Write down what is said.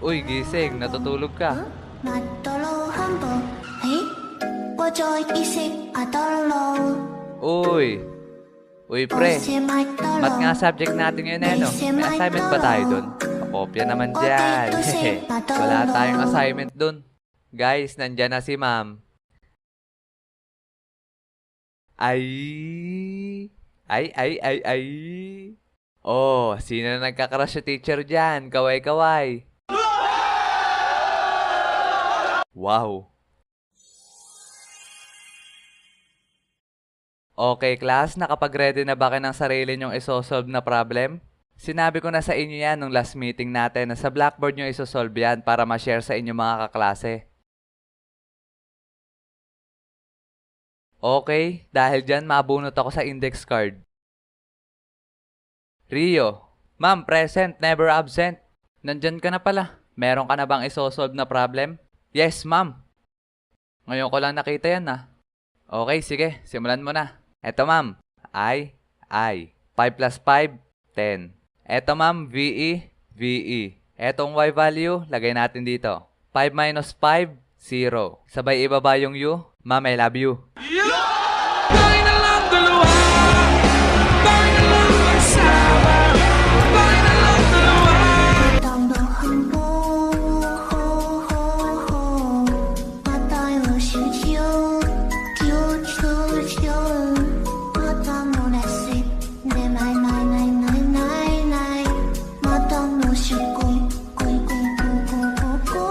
Uy, gising. Natutulog ka. 麦当劳汉堡，嘿，我做意式阿当劳， Uy. Uy, 我 pre. 是麦当 Ba't 劳 nga，subject natin ngayon eh, no? May assignment ba tayo dun? Pakopya naman dyan. Wala tayong assignment dun. Guys, nandyan na si ma'am. Ay. Ay. Oh, sino na nagkakrush sa teacher dyan? Kaway-kaway. Wow. Okay, class, nakapag-ready na ba kayo ng sarili nyong isosolve na problem? Sinabi ko na sa inyo yan nung last meeting natin na sa Blackboard nyo isosolve yan para ma-share sa inyo mga kaklase. Okay, dahil dyan mabunot ako sa index card. Rio, ma'am, present, never absent. Nandyan ka na pala. Meron ka na bang isosolve na problem? Yes, ma'am. Ngayon ko lang nakita yan ah. Okay, sige, simulan mo na. Eto ma'am, I. 5 plus 5, 10. Eto ma'am, VE. Etong Y value, lagay natin dito. 5 minus 5, 0. Sabay ibaba yung U. Ma'am, I love you. Bakit na lang dalawa? Bakit na lang magsama? Bakit na lang dalawa? 当的很多，马达有时间。